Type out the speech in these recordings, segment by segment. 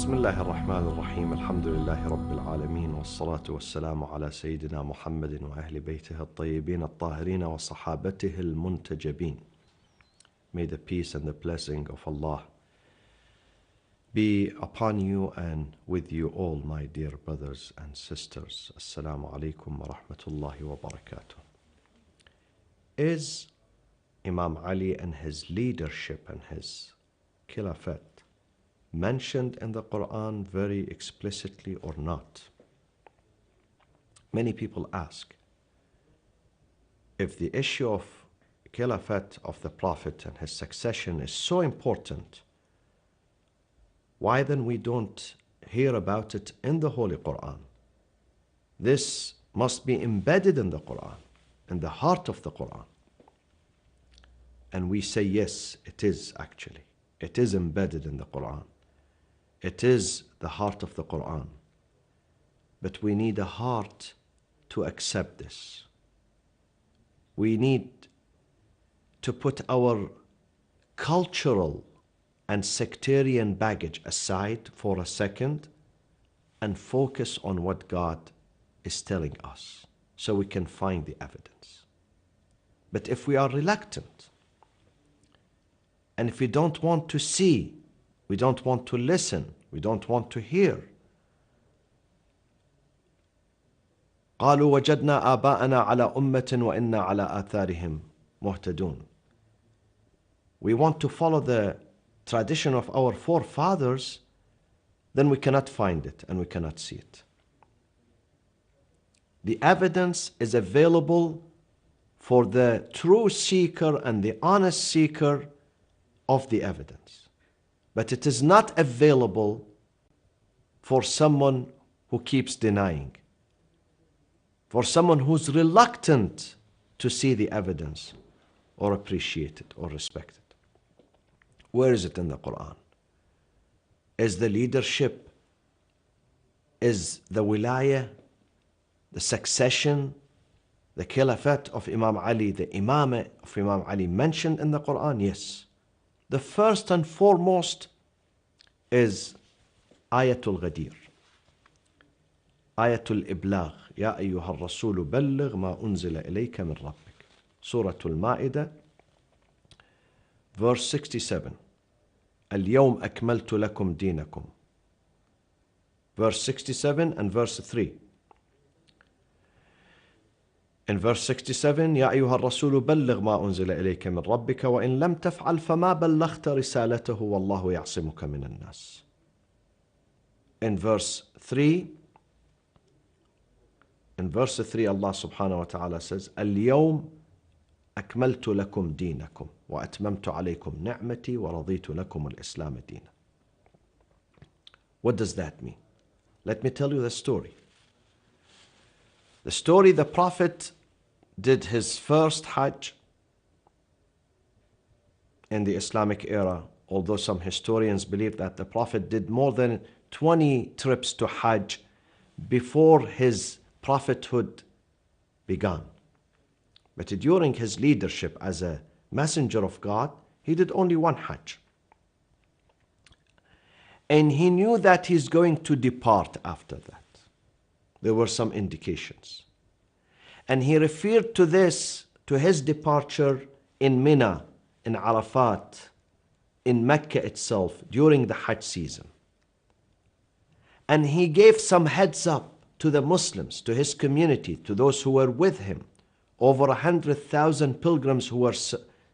بسم الله الرحمن الرحيم الحمد لله رب العالمين والصلاة والسلام على سيدنا محمد وأهل بيته الطيبين الطاهرين وصحابته المنتجبين. May the peace and the blessing of Allah be upon you and with you all, my dear brothers and sisters. Assalamu alaikum wa rahmatullahi wa barakatuh. Is Imam Ali and his leadership and his Khilafat mentioned in the Quran very explicitly or not? Many people ask, if the issue of Khilafat of the Prophet and his succession is so important, why then we don't hear about it in the Holy Quran? This must be embedded in the Quran, in the heart of the Quran. And we say yes, it is actually. It is embedded in the Quran. It is the heart of the Quran. But we need a heart to accept this. We need to put our cultural and sectarian baggage aside for a second and focus on what God is telling us so we can find the evidence. But if we are reluctant and if we don't want to see, we don't want to listen, we don't want to hear, قالوا وجدنا آباءنا على أمة وإنا على آثارهم مهتدون. We want to follow the tradition of our forefathers, then we cannot find it and we cannot see it. The evidence is available for the true seeker and the honest seeker of the evidence. But it is not available for someone who keeps denying, for someone who's reluctant to see the evidence or appreciate it or respect it. Where is it in the Quran? Is the leadership, is the wilayah, the succession, the Khilafat of Imam Ali, the Imamah of Imam Ali mentioned in the Quran? Yes. The first and foremost is Ayatul Ghadir, Ayatul Iblagh, Ya ayyuha al-Rasulu balligh ma unzila ilayka min rabbik. Suratul Ma'idah, verse 67. اليوم أكملت لكم دينكم. Verse 67 and verse 3. In verse 67, يا أيها الرسول بلغ ما أنزل إليك من ربك وإن لم تفعل فما بلغت رسالته والله يعصمك من الناس. In verse 3, Allah subhanahu wa ta'ala says, اليوم أكملت لكم دينكم وأتممت عليكم نعمتي ورضيت لكم الإسلام دينا. What does that mean? Let me tell you the story. The story, the Prophet did his first Hajj in the Islamic era, although some historians believe that the Prophet did more than 20 trips to Hajj before his prophethood began. But during his leadership as a messenger of God, he did only one Hajj. And he knew that he's going to depart after that. There were some indications. And he referred to this, to his departure in Mina, in Arafat, in Mecca itself, during the Hajj season. And he gave some heads up to the Muslims, to his community, to those who were with him, over 100,000 pilgrims who were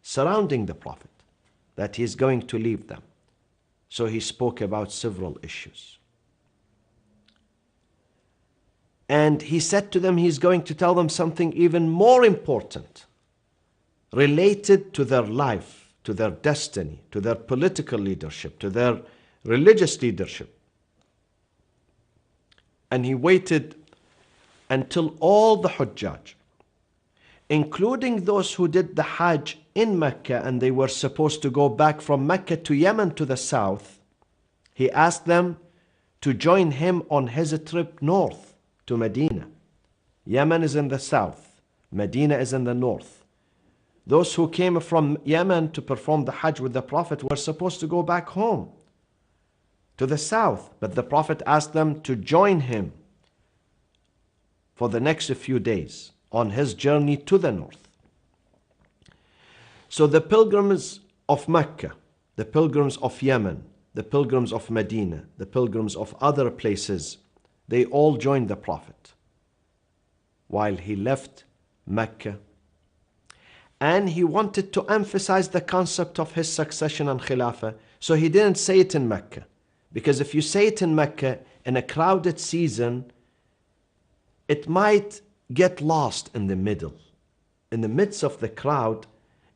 surrounding the Prophet, that he is going to leave them. So he spoke about several issues. And he said to them, he's going to tell them something even more important, related to their life, to their destiny, to their political leadership, to their religious leadership. And he waited until all the Hujjaj, including those who did the Hajj in Mecca and they were supposed to go back from Mecca to Yemen to the south, he asked them to join him on his trip north to Medina. Yemen is in the south, Medina is in the north. Those who came from Yemen to perform the Hajj with the Prophet were supposed to go back home to the south. But the Prophet asked them to join him for the next few days on his journey to the north. So the pilgrims of Mecca, the pilgrims of Yemen, the pilgrims of Medina, the pilgrims of other places, they all joined the Prophet while he left Mecca. And he wanted to emphasize the concept of his succession and Khilafah. So he didn't say it in Mecca. Because if you say it in Mecca in a crowded season, it might get lost in the middle. In the midst of the crowd,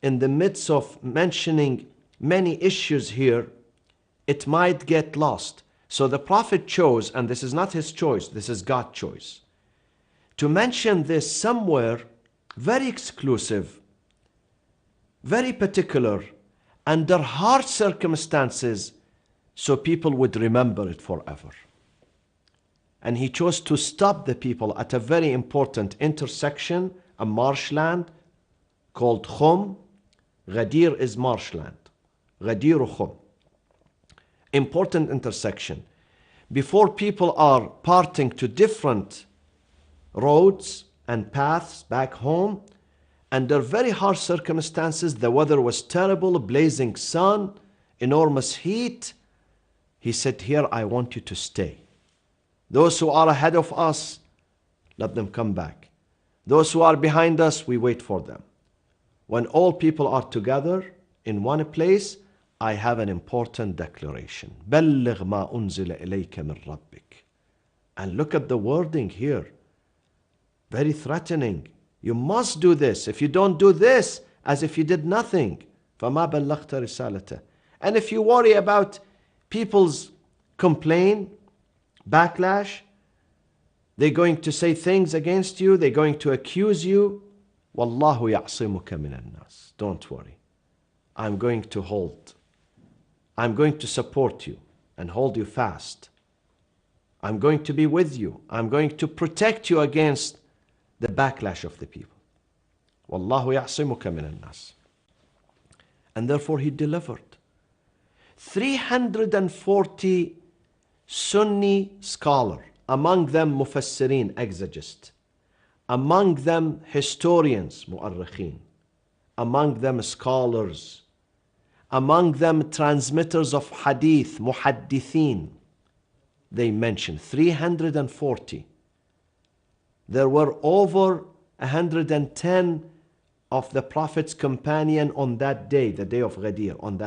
in the midst of mentioning many issues here, it might get lost. So the Prophet chose, and this is not his choice, this is God's choice, to mention this somewhere very exclusive, very particular, under hard circumstances, so people would remember it forever. And he chose to stop the people at a very important intersection, a marshland called Khum. Ghadir is marshland. Ghadir Khum. Important intersection. Before people are parting to different roads and paths back home, under very harsh circumstances, the weather was terrible, blazing sun, enormous heat. He said, here I want you to stay. Those who are ahead of us, let them come back. Those who are behind us, we wait for them. When all people are together in one place, I have an important declaration. بَلِّغْ مَا أُنزِلَ إِلَيْكَ مِنْ رَبِّكَ. And look at the wording here. Very threatening. You must do this. If you don't do this, as if you did nothing. فَمَا بَلَّغْتَ رِسَالَتَهُ. And if you worry about people's complaint, backlash, they're going to say things against you, they're going to accuse you, وَاللَّهُ يَعْصِمُكَ مِنَ النَّاسِ. Don't worry. I'm going to support you and hold you fast. I'm going to be with you. I'm going to protect you against the backlash of the people. وَاللَّهُ يَعْصِمُكَ مِنَ النَّاسِ. And therefore he delivered. 340 Sunni scholar, among them Mufassirin, exegetes, among them historians, mu'arrikhin, among them scholars, among them transmitters of hadith, muhaddithin. They mentioned 340. There were over 110 of the Prophet's companion on that day, the day of Ghadir, on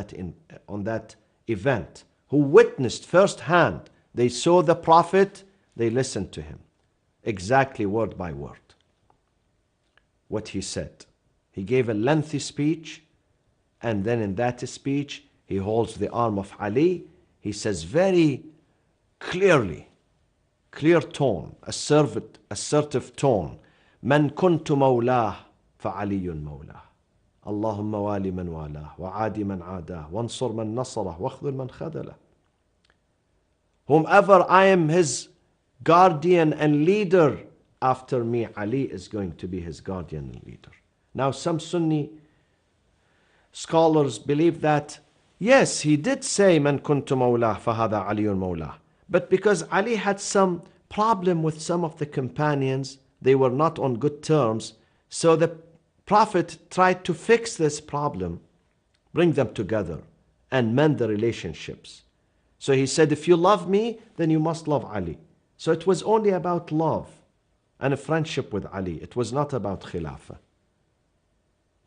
that event, who witnessed firsthand. They saw the Prophet, they listened to him, exactly word by word. What he said. He gave a lengthy speech, and then in that speech, he holds the arm of Ali. He says very clearly, clear tone, assertive tone, من كنت مولاه فعلي مولاه اللهم والي من والاه وعادي من عاداه وانصر من نصره واخذل من خذله. Whomever I am his guardian and leader, after me Ali is going to be his guardian and leader. Now some Sunni scholars believe that yes, he did say من كنت مولاه فهذا علي مولاه, but because Ali had some problem with some of the companions, they were not on good terms, so the Prophet tried to fix this problem, bring them together and mend the relationships. So he said, if you love me, then you must love Ali. So it was only about love and a friendship with Ali. It was not about Khilafah.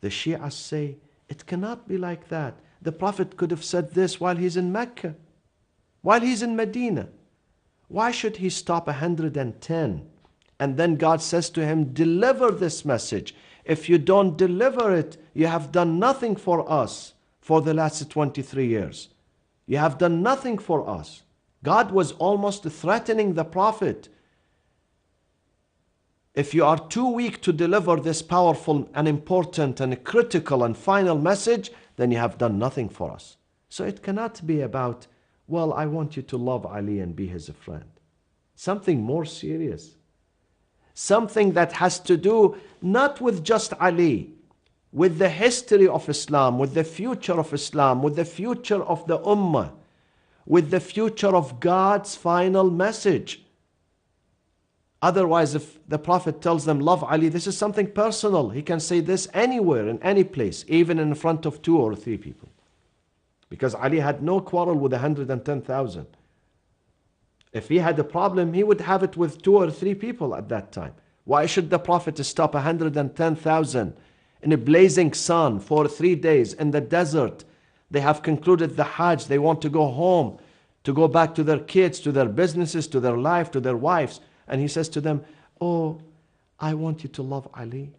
The Shias say, it cannot be like that. The Prophet could have said this while he's in Mecca, while he's in Medina. Why should he stop 110? And then God says to him, deliver this message. If you don't deliver it, you have done nothing for us for the last 23 years. You have done nothing for us. God was almost threatening the Prophet. If you are too weak to deliver this powerful and important and critical and final message, then you have done nothing for us. So it cannot be about, well, I want you to love Ali and be his friend. Something more serious. Something that has to do not with just Ali, with the history of Islam, with the future of Islam, with the future of the Ummah, with the future of God's final message. Otherwise, if the Prophet tells them, love Ali, this is something personal. He can say this anywhere, in any place, even in front of 2 or 3 people. Because Ali had no quarrel with 110,000. If he had a problem, he would have it with 2 or 3 people at that time. Why should the Prophet stop 110,000 in a blazing sun for 3 days in the desert? They have concluded the Hajj. They want to go home, to go back to their kids, to their businesses, to their life, to their wives. And he says to them, oh, I want you to love Ali.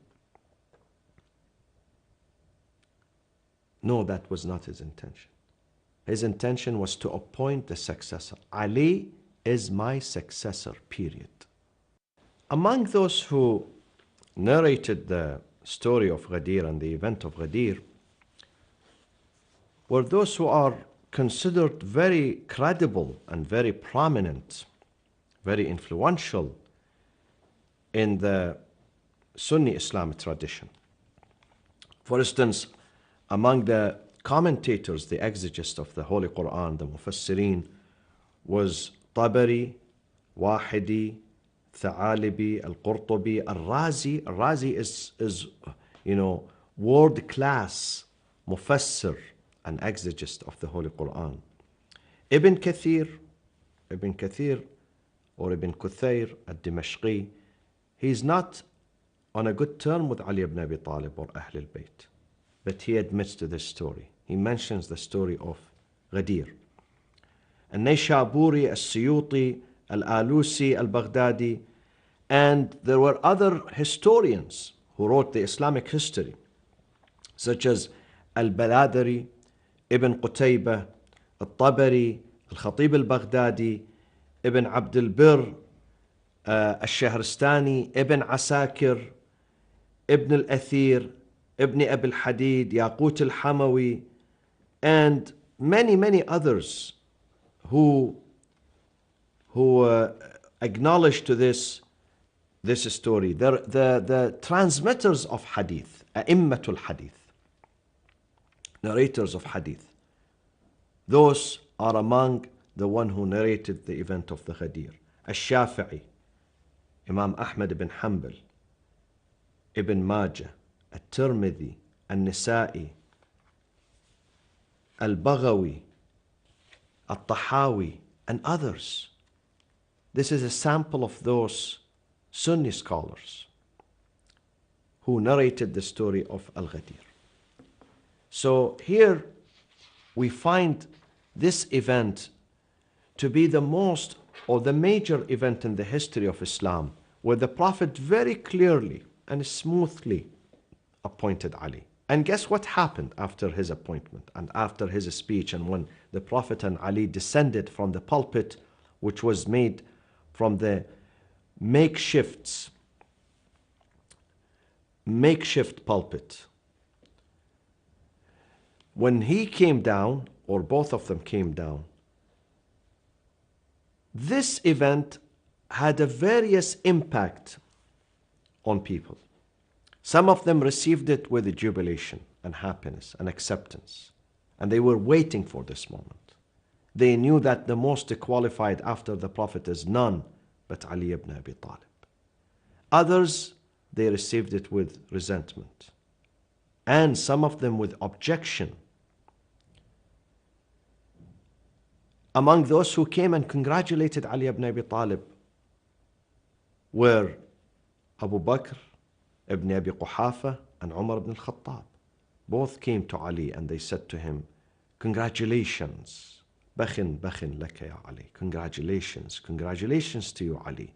No, that was not his intention. His intention was to appoint the successor. Ali is my successor, period. Among those who narrated the story of Ghadir and the event of Ghadir were those who are considered very credible and very prominent, very influential in the Sunni Islamic tradition. For instance, among the commentators, the exegetes of the Holy Quran, the Mufassirin, was Tabari, Wahidi, Tha'alibi, Al-Qurtubi, Al-Razi. Al-Razi is world-class Mufassir and exegist of the Holy Quran. Ibn Kathir or Ibn Kuthayr al-Dimashqi, he's not on a good term with Ali ibn Abi Talib or Ahl al-Bayt, but he admits to this story. He mentions the story of Ghadir. Al-Nayshaburi, Al-Suyuti, Al-Alusi, Al-Baghdadi, and there were other historians who wrote the Islamic history, such as Al-Baladari, Ibn Qutaybah, Al-Tabari, Al-Khatib al-Baghdadi, Ibn Abd al-Bir, Al-Shahristani, Ibn Asakir, Ibn al-Athir, Ibn Abi al-Hadid, Yaqut al-Hamawi, and many others who acknowledge to this story. The transmitters of hadith, a'immatul hadith, narrators of hadith, those are among the one who narrated the event of the Ghadir. Al-Shafi'i, Imam Ahmad ibn Hanbal, Ibn Majah, Al-Tirmidhi, Al-Nisa'i, Al-Baghawi, Al-Tahawi, and others. This is a sample of those Sunni scholars who narrated the story of Al-Ghadir. So here we find this event to be the most or the major event in the history of Islam, where the Prophet very clearly and smoothly appointed Ali. And guess what happened after his appointment and after his speech, and when the Prophet and Ali descended from the pulpit, which was made from the makeshift pulpit. When he came down, or both of them came down, this event had a various impact on people. Some of them received it with jubilation and happiness and acceptance, and they were waiting for this moment. They knew that the most qualified after the Prophet is none but Ali ibn Abi Talib. Others, they received it with resentment, and some of them with objection. Among those who came and congratulated Ali ibn Abi Talib were Abu Bakr ibn Abi Quhafa and Umar ibn al-Khattab. Both came to Ali and they said to him, congratulations, bakhin laka ya Ali, congratulations to you, Ali.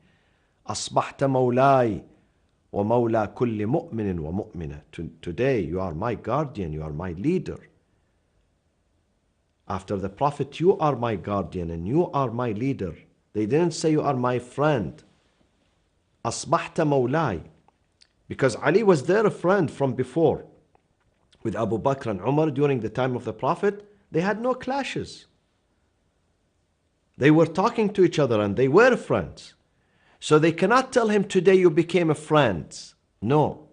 Asbahta mawlai wa mawla kulli mu'minin wa mu'mina. Today you are my guardian, you are my leader. After the Prophet, you are my guardian and you are my leader. They didn't say you are my friend. Asbahta mawlai. Because Ali was their friend from before. With Abu Bakr and Umar during the time of the Prophet, they had no clashes. They were talking to each other and they were friends. So they cannot tell him, today you became a friend. No,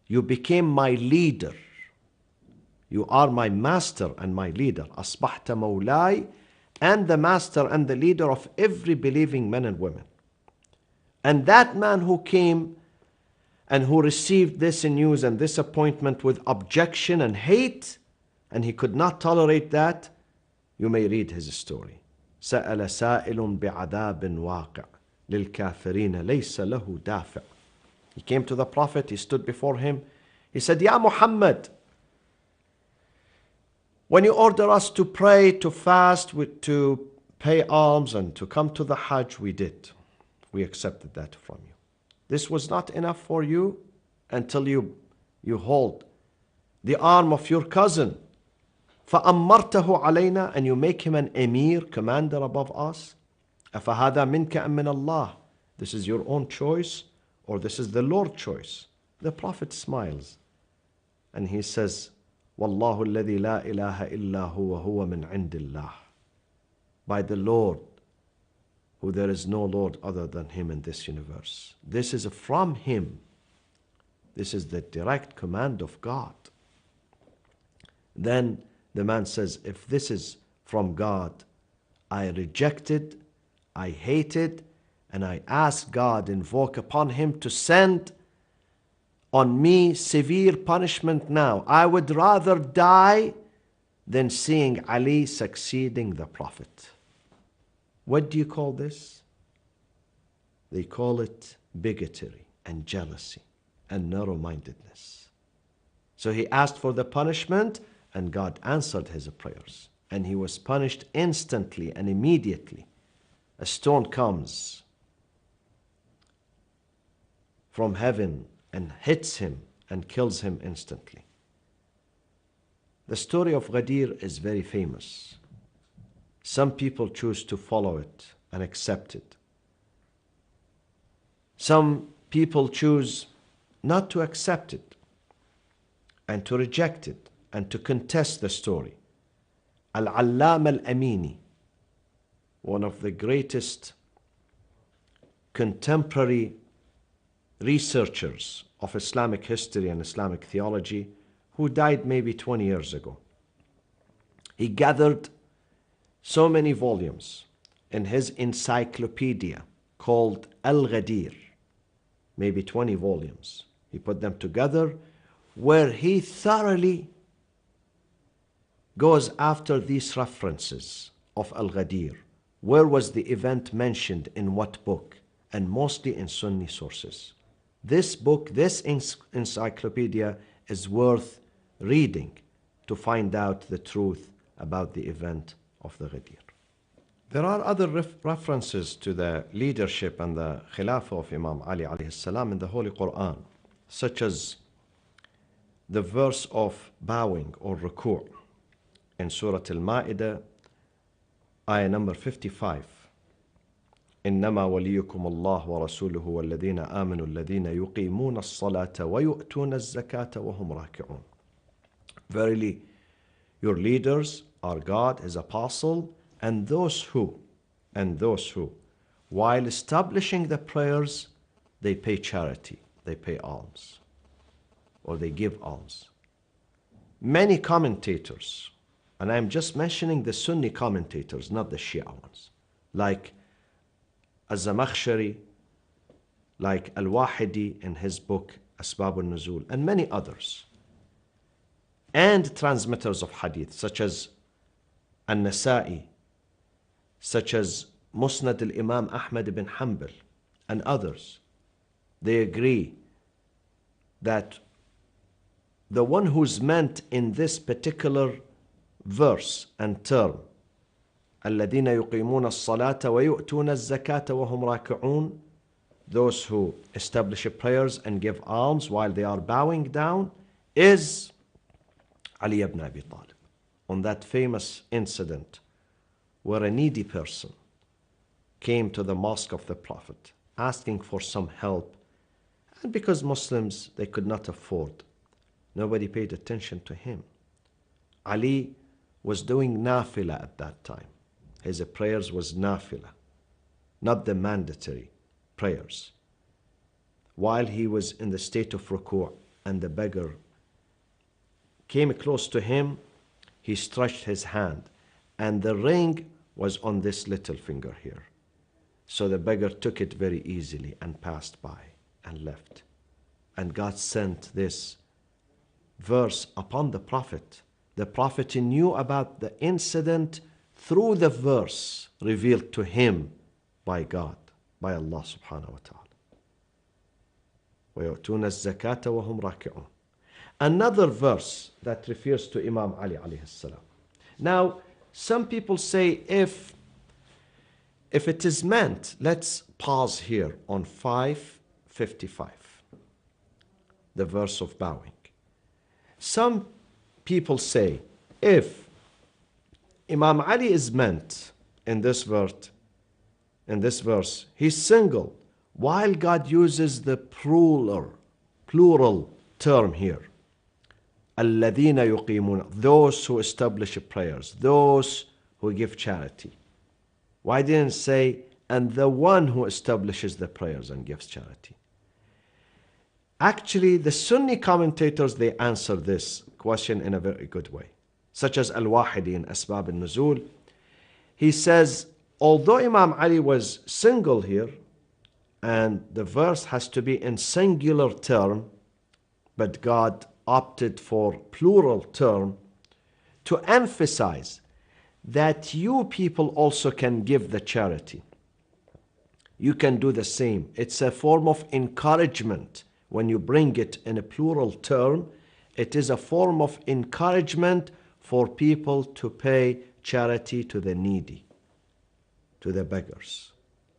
you became my leader. You are my master and my leader. Asbahta mawlai, and the master and the leader of every believing men and women. And that man who came and who received this news and this appointment with objection and hate, and he could not tolerate that, you may read his story. سأل سائل بعذاب واقع للكافرين ليس له دافع. He came to the Prophet, he stood before him, he said, Ya Muhammad, when you order us to pray, to fast, to pay alms and to come to the Hajj, we did. We accepted that from you. This was not enough for you until you hold the arm of your cousin. فَأَمَّرْتَهُ عَلَيْنَا, and you make him an emir, commander above us. أَفَهَذَا مِنْكَ أَمْ مِنَ اللَّهِ, this is your own choice or this is the Lord's choice? The Prophet smiles and he says, وَاللَّهُ الَّذِي لَا إِلَهَ إِلَّا هُوَ هُوَ مِنْ عِنْدِ اللَّهِ, by the Lord, who there is no Lord other than him in this universe. This is from him. This is the direct command of God. Then the man says, if this is from God, I rejected, I hated, and I ask God, invoke upon him to send on me severe punishment now. I would rather die than seeing Ali succeeding the Prophet. What do you call this? They call it bigotry and jealousy and narrow-mindedness. So he asked for the punishment and God answered his prayers. And he was punished instantly and immediately. A stone comes from heaven and hits him and kills him instantly. The story of Ghadir is very famous. Some people choose to follow it and accept it. Some people choose not to accept it and to reject it and to contest the story. Al-Allam al-Amini, one of the greatest contemporary researchers of Islamic history and Islamic theology, who died maybe 20 years ago. He gathered so many volumes in his encyclopedia called Al-Ghadir, maybe 20 volumes. He put them together where he thoroughly goes after these references of Al-Ghadir. Where was the event mentioned in what book? And mostly in Sunni sources. This book, this encyclopedia is worth reading to find out the truth about the event of the Ghadir. There are other references to the leadership and the Khilafah of Imam Ali alayhi salam in the Holy Quran, such as the verse of bowing or ruku' in Surah Al-Ma'idah, ayah number 55. إنما وليكم الله ورسوله والذين آمنوا الذين يقيمون الصلاة ويؤتون الزكاة وهم راكعون. Verily, your leaders are God, His apostle, and those who, while establishing the prayers, they pay charity, they pay alms, or they give alms. Many commentators, and I'm just mentioning the Sunni commentators, not the Shia ones, like Az-Zamakhshari, like Al-Wahidi in his book Asbab al-Nuzul, and many others, and transmitters of hadith such as An-Nasa'i, such as Musnad al-Imam Ahmad ibn Hanbal, and others. They agree that the one who's meant in this particular verse and term, الذين يقيمون الصلاة ويؤتون الزكاة وهم راكعون, those who establish prayers and give alms while they are bowing down, is Ali ibn Abi Talib. On that famous incident where a needy person came to the mosque of the Prophet asking for some help, and because Muslims, they could not afford, nobody paid attention to him. Ali was doing nafila at that time. His prayers was nafila, not the mandatory prayers. While he was in the state of ruku' and the beggar came close to him, he stretched his hand and the ring was on this little finger here. So the beggar took it very easily and passed by and left. And God sent this verse upon the Prophet. The Prophet knew about the incident through the verse revealed to him by God, by Allah subhanahu wa ta'ala. وَيُؤْتُونَ الزَّكَاةَ وَهُمْ رَاكِعُونَ. Another verse that refers to Imam Ali alayhi salam. Now, some people say if it is meant, let's pause here on 555, the verse of bowing. Some people say if Imam Ali is meant in this verse, he's single, while God uses the plural term here. الَّذِينَ يُقِيمُونَ, those who establish prayers, those who give charity. Why didn't it say, and the one who establishes the prayers and gives charity? Actually, the Sunni commentators, they answer this question in a very good way, such as Al-Wahidi in Asbab al-Nuzul. He says, although Imam Ali was single here, and the verse has to be in singular term, but God opted for plural term to emphasize that you people also can give the charity. You can do the same. It's a form of encouragement. When you bring it in a plural term, it is a form of encouragement for people to pay charity to the needy, to the beggars,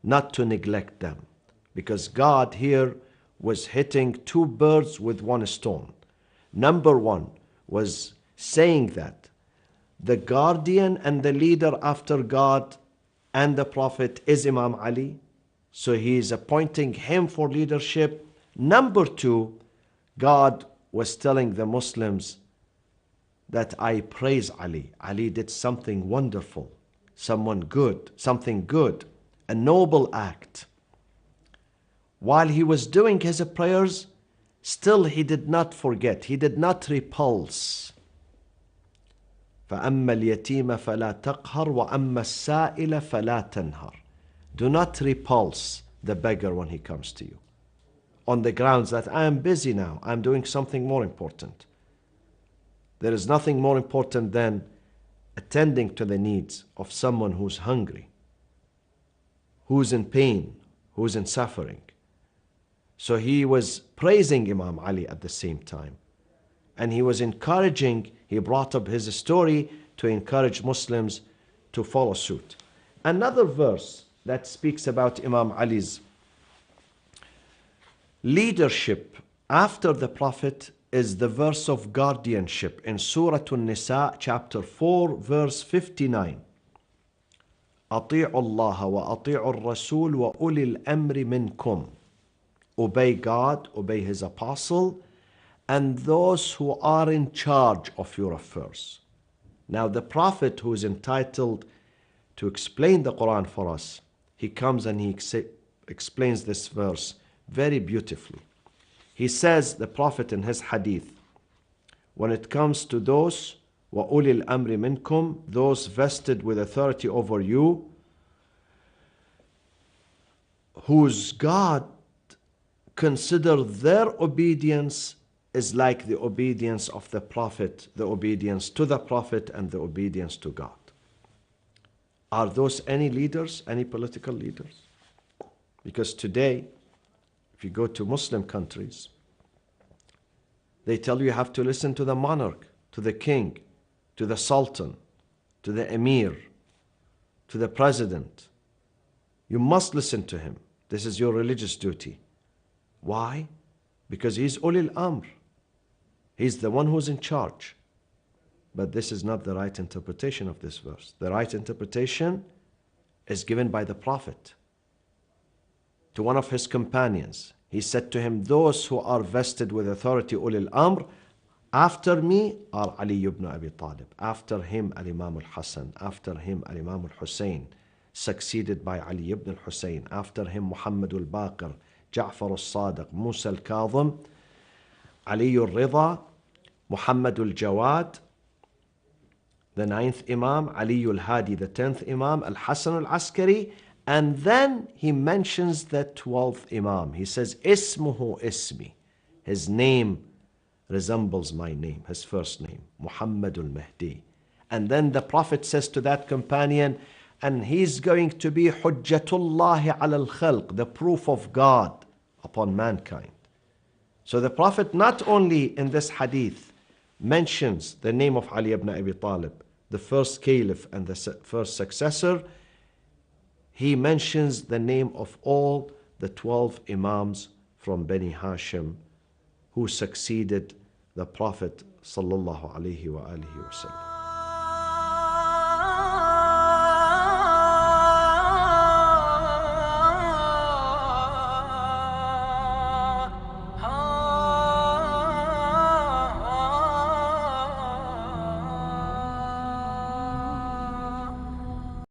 not to neglect them. Because God here was hitting two birds with one stone. Number one was saying that the guardian and the leader after God and the Prophet is Imam Ali. So he is appointing him for leadership. Number two, God was telling the Muslims that I praise Ali. Ali did something wonderful, something good, a noble act. While he was doing his prayers, still he did not forget, he did not repulse. فَأَمَّا الْيَتِيمَ فَلَا تَقْهَرْ وَأَمَّا السَّائِلَ فَلَا تَنْهَرْ. Do not repulse the beggar when he comes to you, on the grounds that I am busy now, I am doing something more important. There is nothing more important than attending to the needs of someone who's hungry, who's in pain, who's in suffering. So he was praising Imam Ali at the same time. And he was encouraging, he brought up his story to encourage Muslims to follow suit. Another verse that speaks about Imam Ali's leadership after the Prophet is the verse of guardianship in Surah An-Nisa, chapter 4, verse 59. أطيعوا الله وأطيعوا الرسول وأولي الأمر منكم. Obey God, obey His apostle, and those who are in charge of your affairs. Now the Prophet, who is entitled to explain the Quran for us, he comes and he explains this verse very beautifully. He says, the Prophet in his hadith, when it comes to those وَأُولِي الْأَمْرِ مِنْكُمْ, those vested with authority over you, whose God consider their obedience is like the obedience of the Prophet, the obedience to the Prophet and the obedience to God. Are those any leaders, any political leaders? Because today, if you go to Muslim countries, they tell you have to listen to the monarch, to the king, to the sultan, to the emir, to the president. You must listen to him. This is your religious duty. Why? Because he's Ulil Amr. He's the one who's in charge. But this is not the right interpretation of this verse. The right interpretation is given by the Prophet to one of his companions. He said to him, those who are vested with authority, Ulil Amr, after me are Ali ibn Abi Talib. After him, Al-Imam al-Hasan. After him, Al-Imam al-Hussein, succeeded by Ali ibn al-Hussein. After him, Muhammad al-Baqir, Ja'far al-Sadiq, Musa al-Kadhim, Ali al-Rida, Muhammad al-Jawad, the 9th Imam, Ali al-Hadi, the 10th Imam, Al-Hasan al-Askari, and then he mentions the 12th Imam. He says, Ismuhu ismi. His name resembles my name, his first name, Muhammadul Mahdi. And then the Prophet says to that companion, and he's going to be Hujjatullah ala al-Khalq, the proof of God upon mankind. So the Prophet not only in this hadith mentions the name of Ali ibn Abi Talib, the first caliph and the first successor, he mentions the name of all the 12 Imams from Bani Hashim who succeeded the Prophet sallallahu alaihi wasallam.